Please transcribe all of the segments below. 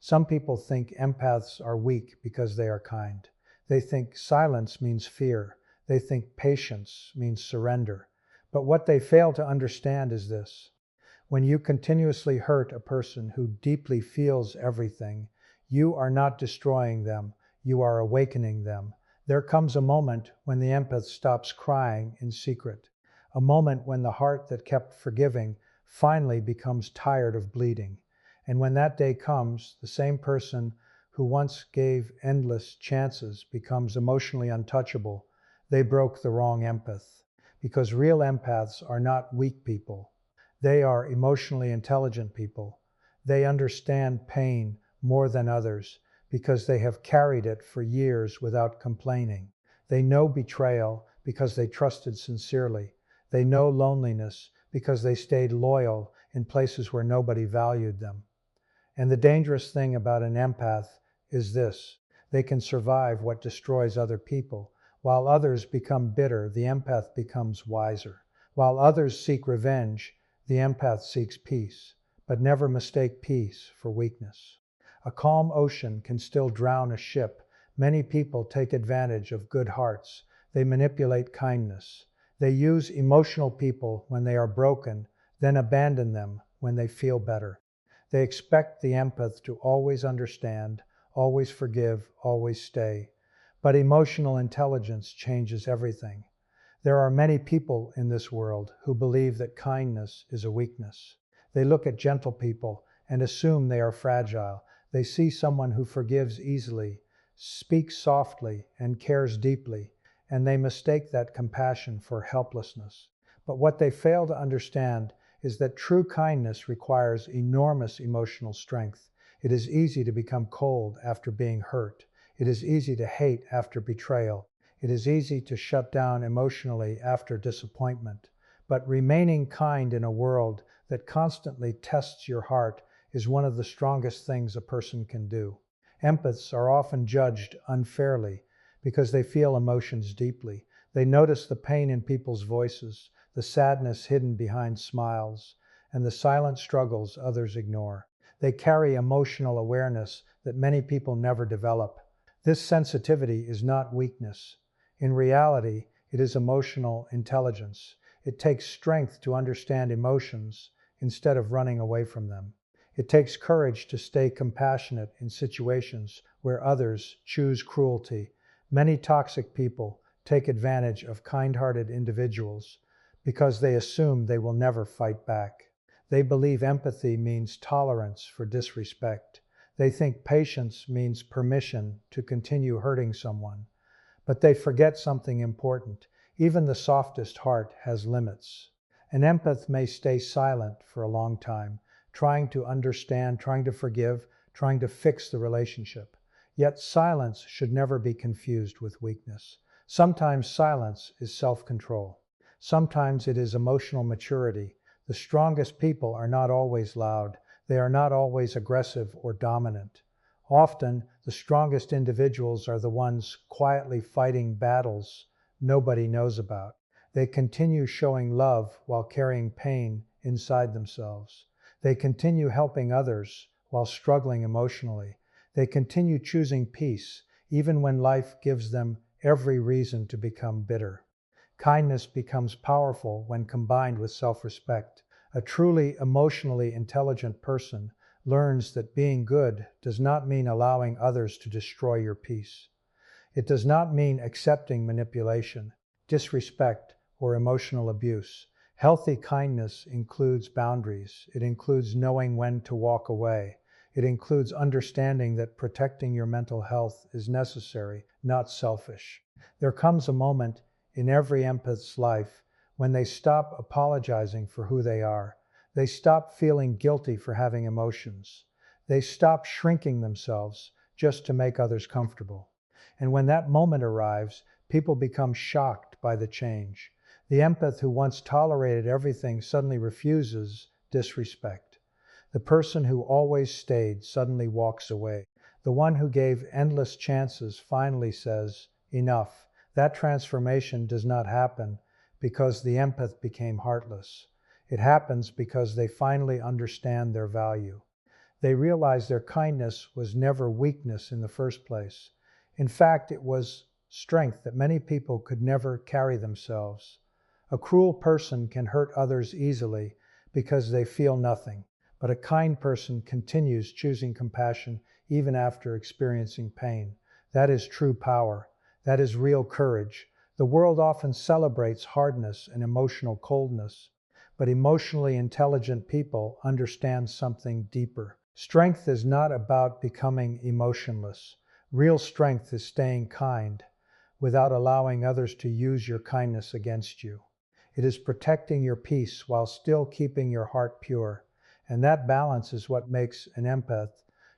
Some people think empaths are weak because they are kind. They think silence means fear. They think patience means surrender. But what they fail to understand is this. When you continuously hurt a person who deeply feels everything, you are not destroying them, you are awakening them. There comes a moment when the empath stops crying in secret, a moment when the heart that kept forgiving finally becomes tired of bleeding. And when that day comes, the same person who once gave endless chances becomes emotionally untouchable. They broke the wrong empath. Because real empaths are not weak people. They are emotionally intelligent people. They understand pain more than others because they have carried it for years without complaining. They know betrayal because they trusted sincerely. They know loneliness because they stayed loyal in places where nobody valued them. And the dangerous thing about an empath is this. They can survive what destroys other people. While others become bitter, the empath becomes wiser. While others seek revenge, the empath seeks peace. But never mistake peace for weakness. A calm ocean can still drown a ship. Many people take advantage of good hearts. They manipulate kindness. They use emotional people when they are broken, then abandon them when they feel better. They expect the empath to always understand, always forgive, always stay. But emotional intelligence changes everything. There are many people in this world who believe that kindness is a weakness. They look at gentle people and assume they are fragile. They see someone who forgives easily, speaks softly, and cares deeply, and they mistake that compassion for helplessness. But what they fail to understand is that true kindness requires enormous emotional strength. It is easy to become cold after being hurt. It is easy to hate after betrayal. It is easy to shut down emotionally after disappointment. But remaining kind in a world that constantly tests your heart is one of the strongest things a person can do. Empaths are often judged unfairly because they feel emotions deeply. They notice the pain in people's voices, the sadness hidden behind smiles, and the silent struggles others ignore. They carry emotional awareness that many people never develop. This sensitivity is not weakness. In reality, it is emotional intelligence. It takes strength to understand emotions instead of running away from them. It takes courage to stay compassionate in situations where others choose cruelty. Many toxic people take advantage of kind-hearted individuals because they assume they will never fight back. They believe empathy means tolerance for disrespect. They think patience means permission to continue hurting someone. But they forget something important. Even the softest heart has limits. An empath may stay silent for a long time, trying to understand, trying to forgive, trying to fix the relationship. Yet silence should never be confused with weakness. Sometimes silence is self-control. Sometimes it is emotional maturity. The strongest people are not always loud. They are not always aggressive or dominant. Often, the strongest individuals are the ones quietly fighting battles nobody knows about. They continue showing love while carrying pain inside themselves. They continue helping others while struggling emotionally. They continue choosing peace, even when life gives them every reason to become bitter. Kindness becomes powerful when combined with self-respect. A truly emotionally intelligent person learns that being good does not mean allowing others to destroy your peace. It does not mean accepting manipulation, disrespect, or emotional abuse. Healthy kindness includes boundaries. It includes knowing when to walk away. It includes understanding that protecting your mental health is necessary, not selfish. There comes a moment in every empath's life when they stop apologizing for who they are. They stop feeling guilty for having emotions. They stop shrinking themselves just to make others comfortable. And when that moment arrives, people become shocked by the change. The empath who once tolerated everything suddenly refuses disrespect. The person who always stayed suddenly walks away. The one who gave endless chances finally says, "Enough." That transformation does not happen because the empath became heartless. It happens because they finally understand their value. They realize their kindness was never weakness in the first place. In fact, it was strength that many people could never carry themselves. A cruel person can hurt others easily because they feel nothing, but a kind person continues choosing compassion even after experiencing pain. That is true power. That is real courage. The world often celebrates hardness and emotional coldness, but emotionally intelligent people understand something deeper. Strength is not about becoming emotionless. Real strength is staying kind without allowing others to use your kindness against you. It is protecting your peace while still keeping your heart pure. And that balance is what makes an empath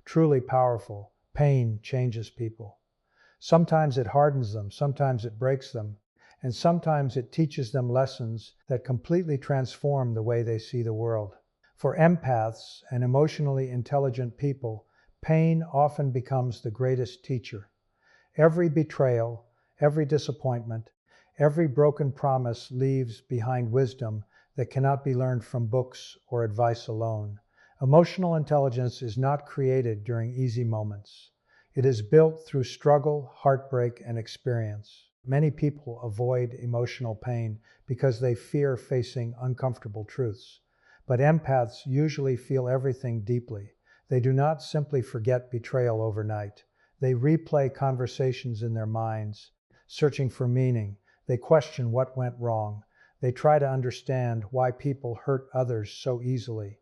truly powerful. Pain changes people. Sometimes it hardens them, sometimes it breaks them, and sometimes it teaches them lessons that completely transform the way they see the world. For empaths and emotionally intelligent people, pain often becomes the greatest teacher. Every betrayal, every disappointment, every broken promise leaves behind wisdom that cannot be learned from books or advice alone. Emotional intelligence is not created during easy moments. It is built through struggle, heartbreak, and experience. Many people avoid emotional pain because they fear facing uncomfortable truths. But empaths usually feel everything deeply. They do not simply forget betrayal overnight. They replay conversations in their minds, searching for meaning. They question what went wrong. They try to understand why people hurt others so easily.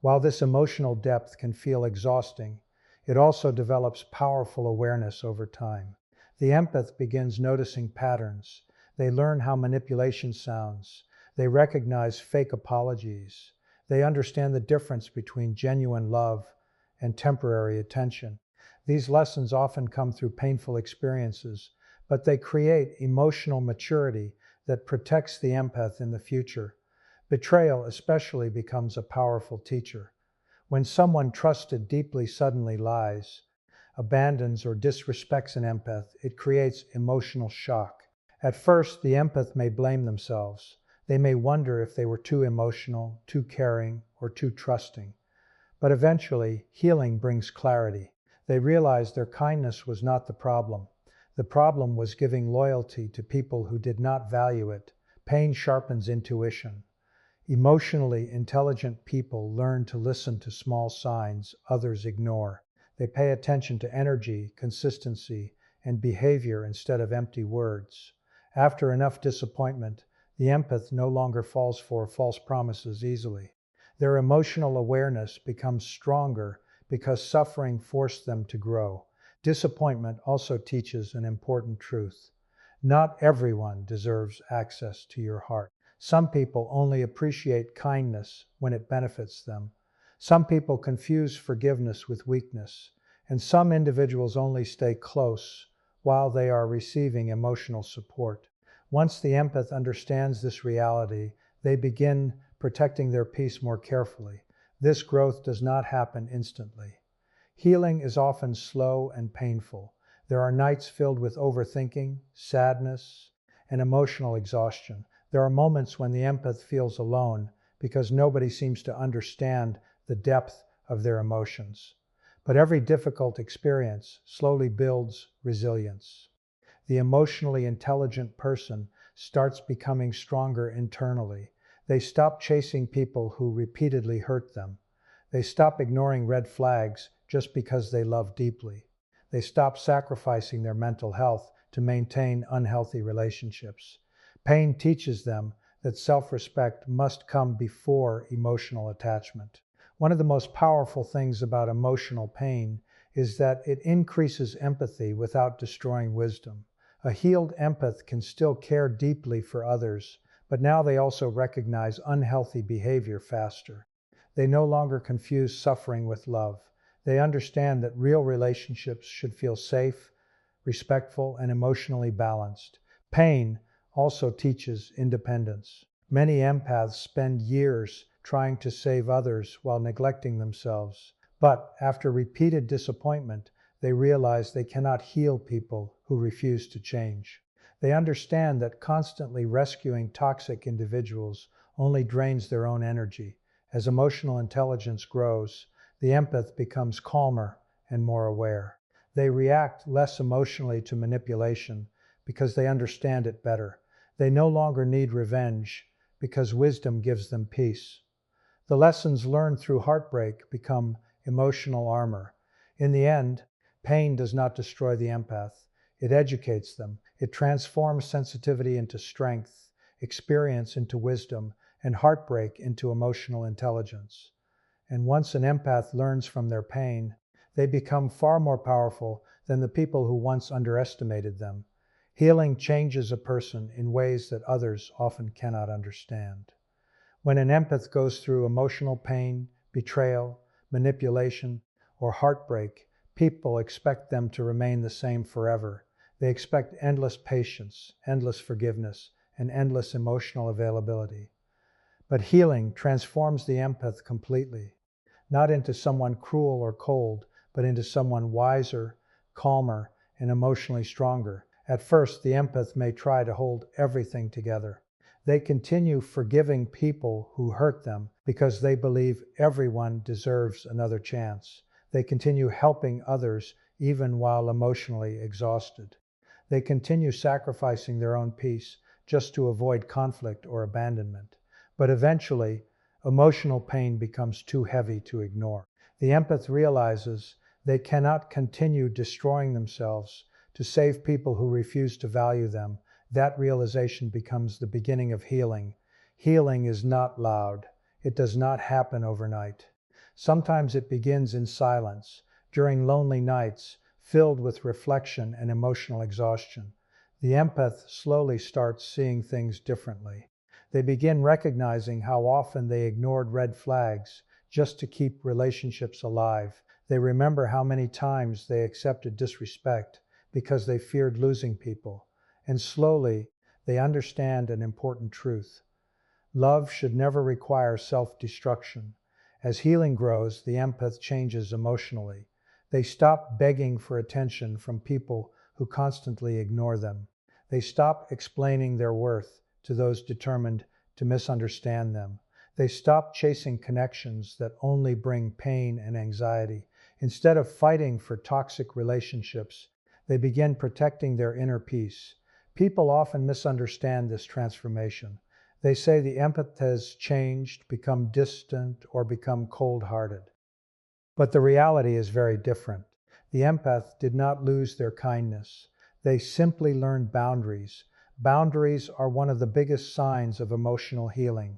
While this emotional depth can feel exhausting, it also develops powerful awareness over time. The empath begins noticing patterns. They learn how manipulation sounds. They recognize fake apologies. They understand the difference between genuine love and temporary attention. These lessons often come through painful experiences, but they create emotional maturity that protects the empath in the future. Betrayal especially becomes a powerful teacher. When someone trusted deeply suddenly lies, abandons, or disrespects an empath, it creates emotional shock. At first, the empath may blame themselves. They may wonder if they were too emotional, too caring, or too trusting. But eventually, healing brings clarity. They realize their kindness was not the problem. The problem was giving loyalty to people who did not value it. Pain sharpens intuition. Emotionally intelligent people learn to listen to small signs others ignore. They pay attention to energy, consistency, and behavior instead of empty words. After enough disappointment, the empath no longer falls for false promises easily. Their emotional awareness becomes stronger because suffering forced them to grow. Disappointment also teaches an important truth. Not everyone deserves access to your heart. Some people only appreciate kindness when it benefits them. Some people confuse forgiveness with weakness. And some individuals only stay close while they are receiving emotional support. Once the empath understands this reality, they begin protecting their peace more carefully. This growth does not happen instantly. Healing is often slow and painful. There are nights filled with overthinking, sadness, and emotional exhaustion. There are moments when the empath feels alone because nobody seems to understand the depth of their emotions. But every difficult experience slowly builds resilience. The emotionally intelligent person starts becoming stronger internally. They stop chasing people who repeatedly hurt them. They stop ignoring red flags just because they love deeply. They stop sacrificing their mental health to maintain unhealthy relationships. Pain teaches them that self-respect must come before emotional attachment. One of the most powerful things about emotional pain is that it increases empathy without destroying wisdom. A healed empath can still care deeply for others, but now they also recognize unhealthy behavior faster. They no longer confuse suffering with love. They understand that real relationships should feel safe, respectful, and emotionally balanced. Pain also teaches independence. Many empaths spend years trying to save others while neglecting themselves. But after repeated disappointment, they realize they cannot heal people who refuse to change. They understand that constantly rescuing toxic individuals only drains their own energy. As emotional intelligence grows, the empath becomes calmer and more aware. They react less emotionally to manipulation because they understand it better. They no longer need revenge because wisdom gives them peace. The lessons learned through heartbreak become emotional armor. In the end, pain does not destroy the empath. It educates them. It transforms sensitivity into strength, experience into wisdom, and heartbreak into emotional intelligence. And once an empath learns from their pain, they become far more powerful than the people who once underestimated them. Healing changes a person in ways that others often cannot understand. When an empath goes through emotional pain, betrayal, manipulation, or heartbreak, people expect them to remain the same forever. They expect endless patience, endless forgiveness, and endless emotional availability. But healing transforms the empath completely, not into someone cruel or cold, but into someone wiser, calmer, and emotionally stronger. At first, the empath may try to hold everything together. They continue forgiving people who hurt them because they believe everyone deserves another chance. They continue helping others even while emotionally exhausted. They continue sacrificing their own peace just to avoid conflict or abandonment. But eventually, emotional pain becomes too heavy to ignore. The empath realizes they cannot continue destroying themselves to save people who refuse to value them. That realization becomes the beginning of healing. Healing is not loud. It does not happen overnight. Sometimes it begins in silence, during lonely nights, filled with reflection and emotional exhaustion. The empath slowly starts seeing things differently. They begin recognizing how often they ignored red flags just to keep relationships alive. They remember how many times they accepted disrespect because they feared losing people. And slowly, they understand an important truth. Love should never require self-destruction. As healing grows, the empath changes emotionally. They stop begging for attention from people who constantly ignore them. They stop explaining their worth to those determined to misunderstand them. They stop chasing connections that only bring pain and anxiety. Instead of fighting for toxic relationships, they begin protecting their inner peace. People often misunderstand this transformation. They say the empath has changed, become distant, or become cold-hearted. But the reality is very different. The empath did not lose their kindness. They simply learned boundaries. Boundaries are one of the biggest signs of emotional healing.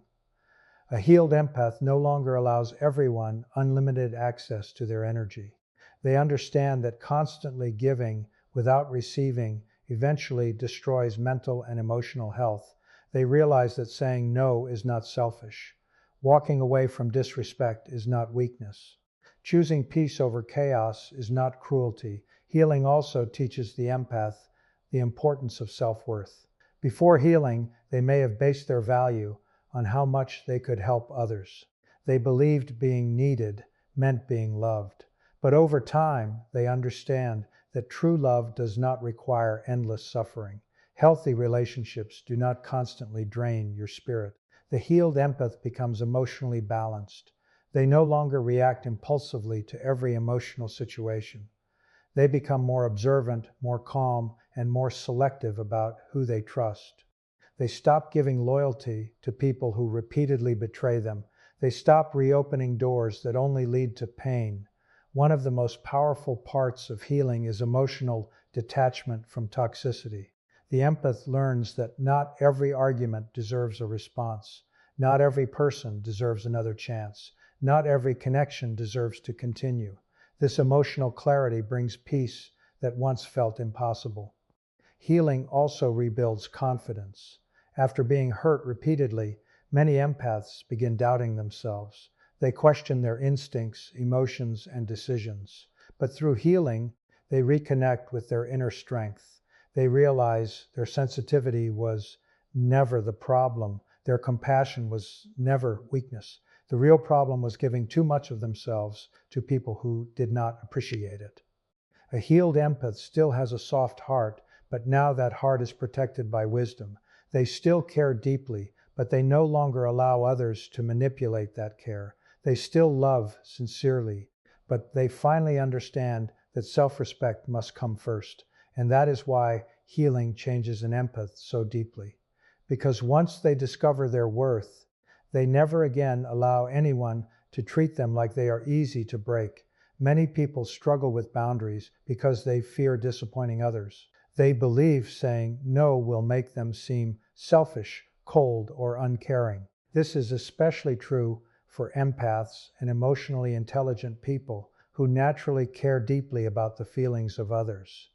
A healed empath no longer allows everyone unlimited access to their energy. They understand that constantly giving without receiving eventually destroys mental and emotional health. They realize that saying no is not selfish. Walking away from disrespect is not weakness. Choosing peace over chaos is not cruelty. Healing also teaches the empath the importance of self-worth. Before healing, they may have based their value on how much they could help others. They believed being needed meant being loved. But over time, they understand that true love does not require endless suffering. Healthy relationships do not constantly drain your spirit. The healed empath becomes emotionally balanced. They no longer react impulsively to every emotional situation. They become more observant, more calm, and more selective about who they trust. They stop giving loyalty to people who repeatedly betray them. They stop reopening doors that only lead to pain. One of the most powerful parts of healing is emotional detachment from toxicity. The empath learns that not every argument deserves a response. Not every person deserves another chance. Not every connection deserves to continue. This emotional clarity brings peace that once felt impossible. Healing also rebuilds confidence. After being hurt repeatedly, many empaths begin doubting themselves. They question their instincts, emotions, and decisions. But through healing, they reconnect with their inner strength. They realize their sensitivity was never the problem. Their compassion was never weakness. The real problem was giving too much of themselves to people who did not appreciate it. A healed empath still has a soft heart, but now that heart is protected by wisdom. They still care deeply, but they no longer allow others to manipulate that care. They still love sincerely, but they finally understand that self-respect must come first. And that is why healing changes an empath so deeply. Because once they discover their worth, they never again allow anyone to treat them like they are easy to break. Many people struggle with boundaries because they fear disappointing others. They believe saying no will make them seem selfish, cold, or uncaring. This is especially true for empaths and emotionally intelligent people who naturally care deeply about the feelings of others.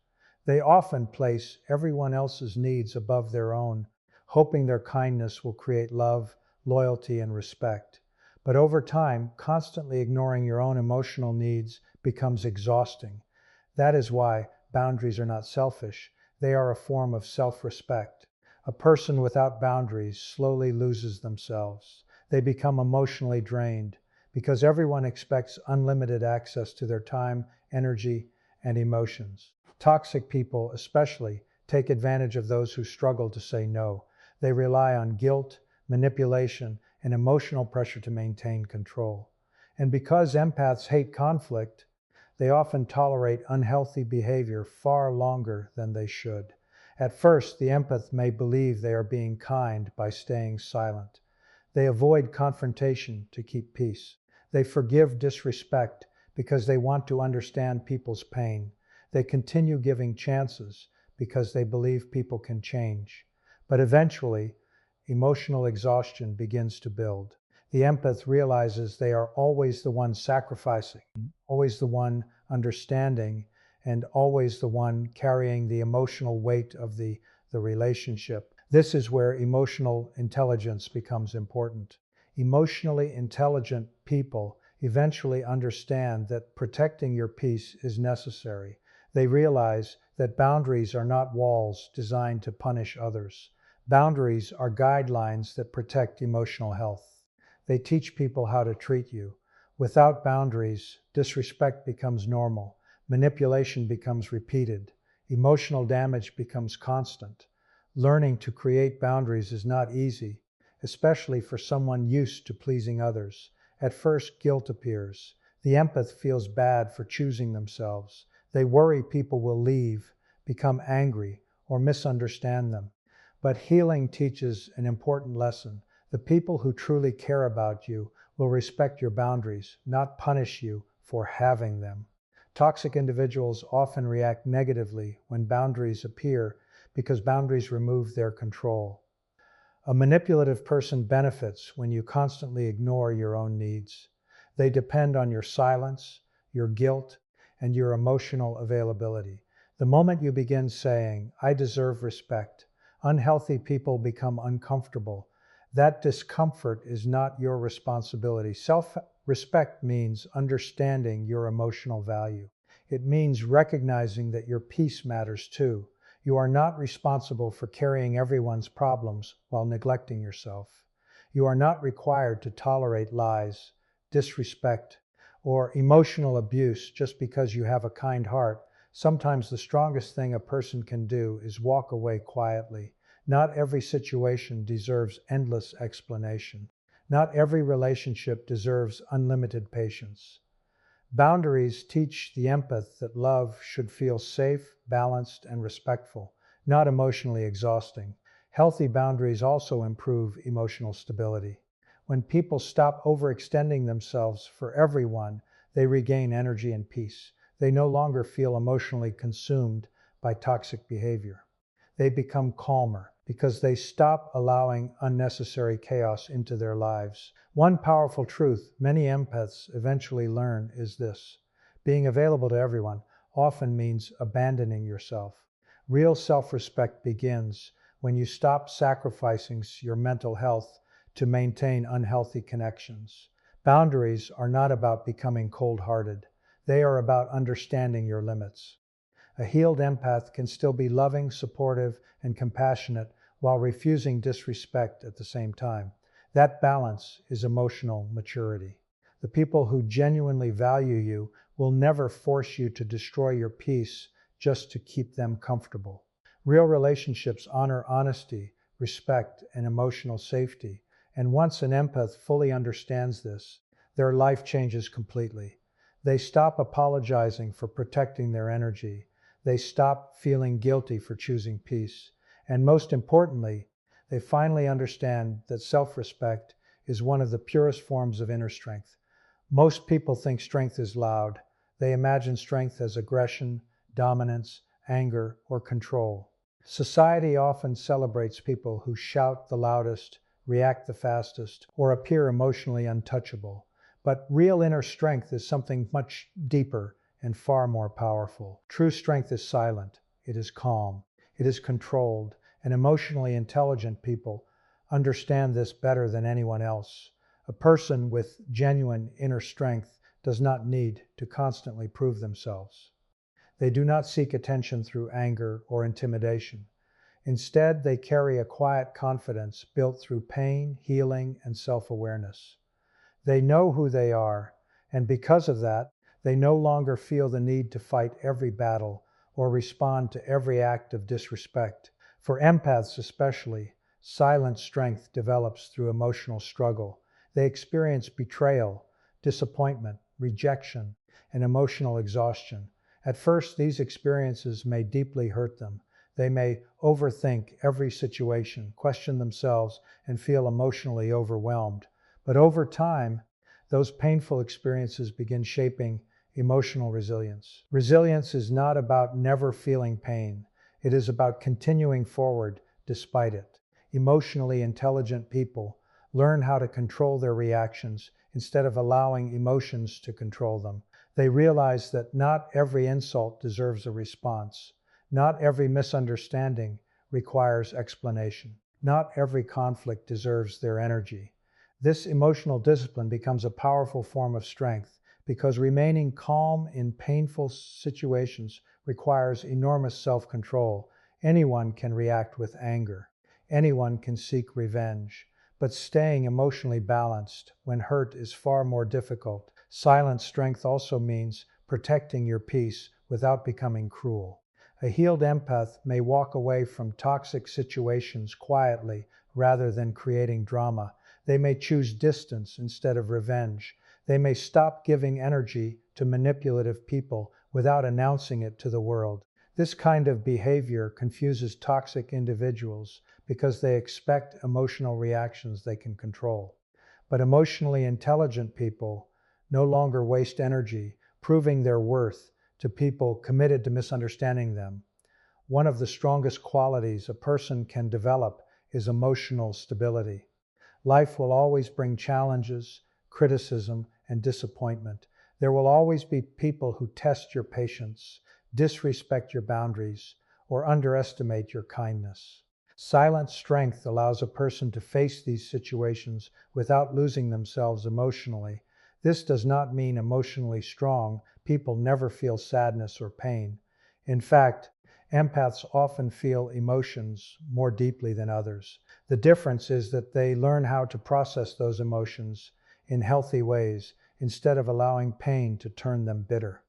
They often place everyone else's needs above their own, hoping their kindness will create love, loyalty, and respect. But over time, constantly ignoring your own emotional needs becomes exhausting. That is why boundaries are not selfish. They are a form of self-respect. A person without boundaries slowly loses themselves. They become emotionally drained because everyone expects unlimited access to their time, energy, and emotions. Toxic people, especially, take advantage of those who struggle to say no. They rely on guilt, manipulation, and emotional pressure to maintain control. And because empaths hate conflict, they often tolerate unhealthy behavior far longer than they should. At first, the empath may believe they are being kind by staying silent. They avoid confrontation to keep peace. They forgive disrespect because they want to understand people's pain. They continue giving chances because they believe people can change. But eventually, emotional exhaustion begins to build. The empath realizes they are always the one sacrificing, always the one understanding, and always the one carrying the emotional weight of the relationship. This is where emotional intelligence becomes important. Emotionally intelligent people eventually understand that protecting your peace is necessary. They realize that boundaries are not walls designed to punish others. Boundaries are guidelines that protect emotional health. They teach people how to treat you. Without boundaries, disrespect becomes normal, manipulation becomes repeated, emotional damage becomes constant. Learning to create boundaries is not easy, especially for someone used to pleasing others. At first, guilt appears. The empath feels bad for choosing themselves. They worry people will leave, become angry, or misunderstand them. But healing teaches an important lesson. The people who truly care about you will respect your boundaries, not punish you for having them. Toxic individuals often react negatively when boundaries appear because boundaries remove their control. A manipulative person benefits when you constantly ignore your own needs. They depend on your silence, your guilt, and your emotional availability. The moment you begin saying, "I deserve respect," unhealthy people become uncomfortable. That discomfort is not your responsibility. Self-respect means understanding your emotional value. It means recognizing that your peace matters too. You are not responsible for carrying everyone's problems while neglecting yourself. You are not required to tolerate lies, disrespect, or emotional abuse just because you have a kind heart. Sometimes the strongest thing a person can do is walk away quietly. Not every situation deserves endless explanation. Not every relationship deserves unlimited patience. Boundaries teach the empath that love should feel safe, balanced, and respectful, not emotionally exhausting. Healthy boundaries also improve emotional stability. When people stop overextending themselves for everyone, they regain energy and peace. They no longer feel emotionally consumed by toxic behavior. They become calmer because they stop allowing unnecessary chaos into their lives. One powerful truth many empaths eventually learn is this: being available to everyone often means abandoning yourself. Real self-respect begins when you stop sacrificing your mental health to maintain unhealthy connections. Boundaries are not about becoming cold-hearted. They are about understanding your limits. A healed empath can still be loving, supportive, and compassionate while refusing disrespect at the same time. That balance is emotional maturity. The people who genuinely value you will never force you to destroy your peace just to keep them comfortable. Real relationships honor honesty, respect, and emotional safety. And once an empath fully understands this, their life changes completely. They stop apologizing for protecting their energy. They stop feeling guilty for choosing peace. And most importantly, they finally understand that self-respect is one of the purest forms of inner strength. Most people think strength is loud. They imagine strength as aggression, dominance, anger, or control. Society often celebrates people who shout the loudest, react the fastest, or appear emotionally untouchable. But real inner strength is something much deeper and far more powerful. True strength is silent, it is calm, it is controlled, and emotionally intelligent people understand this better than anyone else. A person with genuine inner strength does not need to constantly prove themselves. They do not seek attention through anger or intimidation. Instead, they carry a quiet confidence built through pain, healing, and self-awareness. They know who they are, and because of that, they no longer feel the need to fight every battle or respond to every act of disrespect. For empaths especially, silent strength develops through emotional struggle. They experience betrayal, disappointment, rejection, and emotional exhaustion. At first, these experiences may deeply hurt them. They may overthink every situation, question themselves, and feel emotionally overwhelmed. But over time, those painful experiences begin shaping emotional resilience. Resilience is not about never feeling pain. It is about continuing forward despite it. Emotionally intelligent people learn how to control their reactions instead of allowing emotions to control them. They realize that not every insult deserves a response. Not every misunderstanding requires explanation. Not every conflict deserves their energy. This emotional discipline becomes a powerful form of strength because remaining calm in painful situations requires enormous self-control. Anyone can react with anger. Anyone can seek revenge. But staying emotionally balanced when hurt is far more difficult. Silent strength also means protecting your peace without becoming cruel. A healed empath may walk away from toxic situations quietly rather than creating drama. They may choose distance instead of revenge. They may stop giving energy to manipulative people without announcing it to the world. This kind of behavior confuses toxic individuals because they expect emotional reactions they can control. But emotionally intelligent people no longer waste energy proving their worth to people committed to misunderstanding them. One of the strongest qualities a person can develop is emotional stability. Life will always bring challenges, criticism, and disappointment. There will always be people who test your patience, disrespect your boundaries, or underestimate your kindness. Silent strength allows a person to face these situations without losing themselves emotionally. This does not mean emotionally strong. People never feel sadness or pain. In fact, empaths often feel emotions more deeply than others. The difference is that they learn how to process those emotions in healthy ways instead of allowing pain to turn them bitter.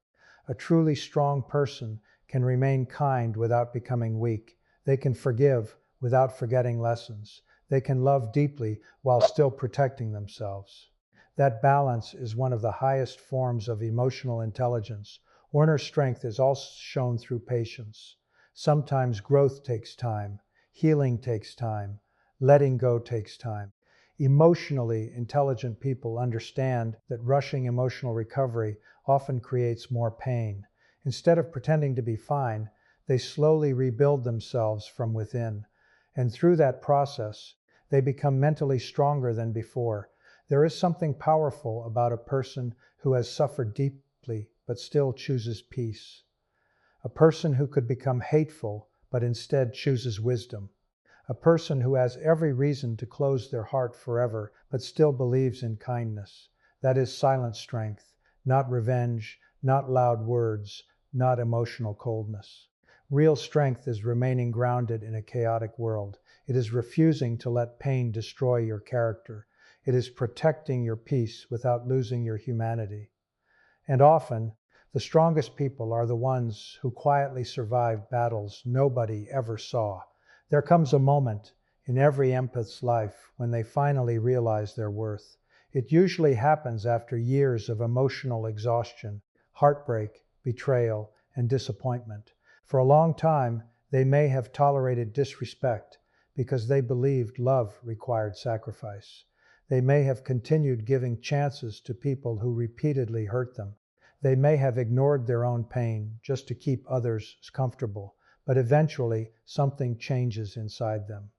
A truly strong person can remain kind without becoming weak. They can forgive without forgetting lessons. They can love deeply while still protecting themselves. That balance is one of the highest forms of emotional intelligence. Inner strength is also shown through patience. Sometimes growth takes time, healing takes time, letting go takes time. Emotionally intelligent people understand that rushing emotional recovery often creates more pain. Instead of pretending to be fine, they slowly rebuild themselves from within. And through that process, they become mentally stronger than before. There is something powerful about a person who has suffered deeply but still chooses peace. A person who could become hateful but instead chooses wisdom. A person who has every reason to close their heart forever but still believes in kindness. That is silent strength, not revenge, not loud words, not emotional coldness. Real strength is remaining grounded in a chaotic world. It is refusing to let pain destroy your character. It is protecting your peace without losing your humanity. And often, the strongest people are the ones who quietly survive battles nobody ever saw. There comes a moment in every empath's life when they finally realize their worth. It usually happens after years of emotional exhaustion, heartbreak, betrayal, and disappointment. For a long time, they may have tolerated disrespect because they believed love required sacrifice. They may have continued giving chances to people who repeatedly hurt them. They may have ignored their own pain just to keep others comfortable, but eventually something changes inside them.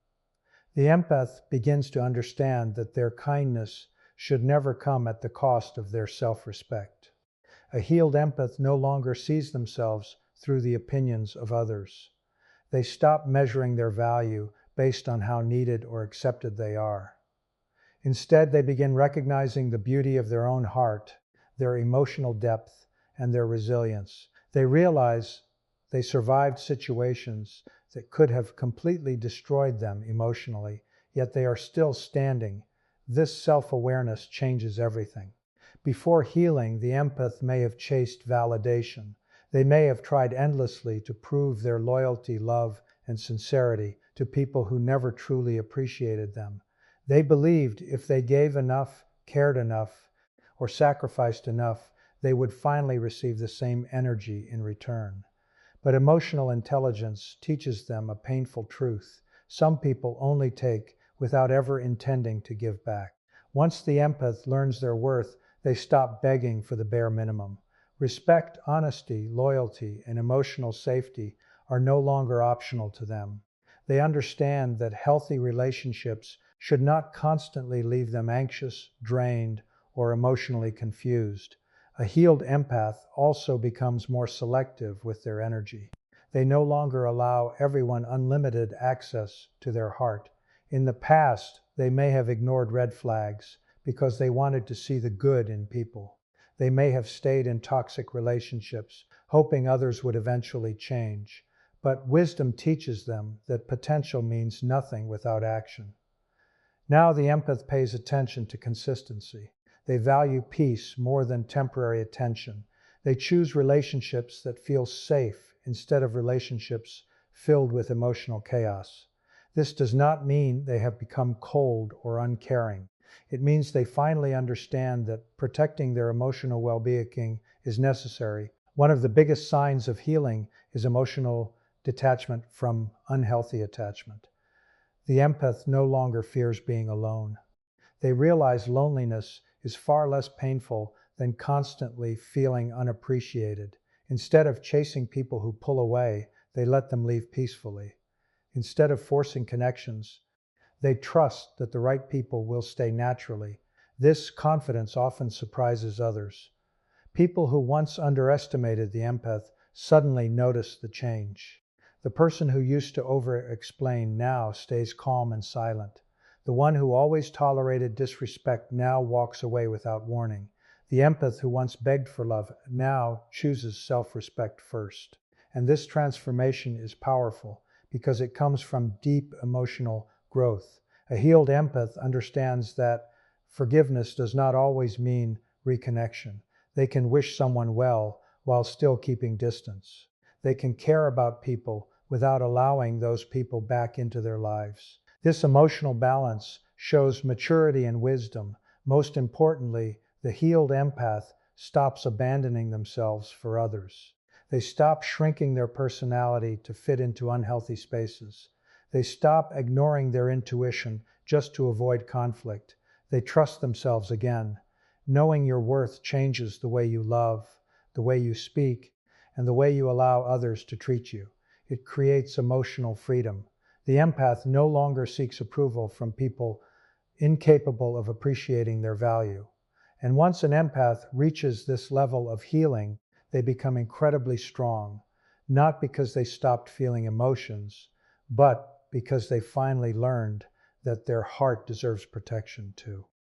The empath begins to understand that their kindness should never come at the cost of their self-respect. A healed empath no longer sees themselves through the opinions of others. They stop measuring their value based on how needed or accepted they are. Instead, they begin recognizing the beauty of their own heart, their emotional depth, and their resilience. They realize they survived situations that could have completely destroyed them emotionally, yet they are still standing. This self-awareness changes everything. Before healing, the empath may have chased validation. They may have tried endlessly to prove their loyalty, love, and sincerity to people who never truly appreciated them. They believed if they gave enough, cared enough, or sacrificed enough, they would finally receive the same energy in return. But emotional intelligence teaches them a painful truth. Some people only take without ever intending to give back. Once the empath learns their worth, they stop begging for the bare minimum. Respect, honesty, loyalty, and emotional safety are no longer optional to them. They understand that healthy relationships should not constantly leave them anxious, drained, or emotionally confused. A healed empath also becomes more selective with their energy. They no longer allow everyone unlimited access to their heart. In the past, they may have ignored red flags because they wanted to see the good in people. They may have stayed in toxic relationships, hoping others would eventually change. But wisdom teaches them that potential means nothing without action. Now the empath pays attention to consistency. They value peace more than temporary attention. They choose relationships that feel safe instead of relationships filled with emotional chaos. This does not mean they have become cold or uncaring. It means they finally understand that protecting their emotional well-being is necessary. One of the biggest signs of healing is emotional detachment from unhealthy attachment. The empath no longer fears being alone. They realize loneliness is far less painful than constantly feeling unappreciated. Instead of chasing people who pull away, they let them leave peacefully. Instead of forcing connections, they trust that the right people will stay naturally. This confidence often surprises others. People who once underestimated the empath suddenly notice the change. The person who used to over-explain now stays calm and silent. The one who always tolerated disrespect now walks away without warning. The empath who once begged for love now chooses self-respect first. And this transformation is powerful because it comes from deep emotional growth. A healed empath understands that forgiveness does not always mean reconnection. They can wish someone well while still keeping distance. They can care about people without allowing those people back into their lives. This emotional balance shows maturity and wisdom. Most importantly, the healed empath stops abandoning themselves for others. They stop shrinking their personality to fit into unhealthy spaces. They stop ignoring their intuition just to avoid conflict. They trust themselves again. Knowing your worth changes the way you love, the way you speak, and the way you allow others to treat you. It creates emotional freedom. The empath no longer seeks approval from people incapable of appreciating their value. And once an empath reaches this level of healing, they become incredibly strong, not because they stopped feeling emotions, but because they finally learned that their heart deserves protection too.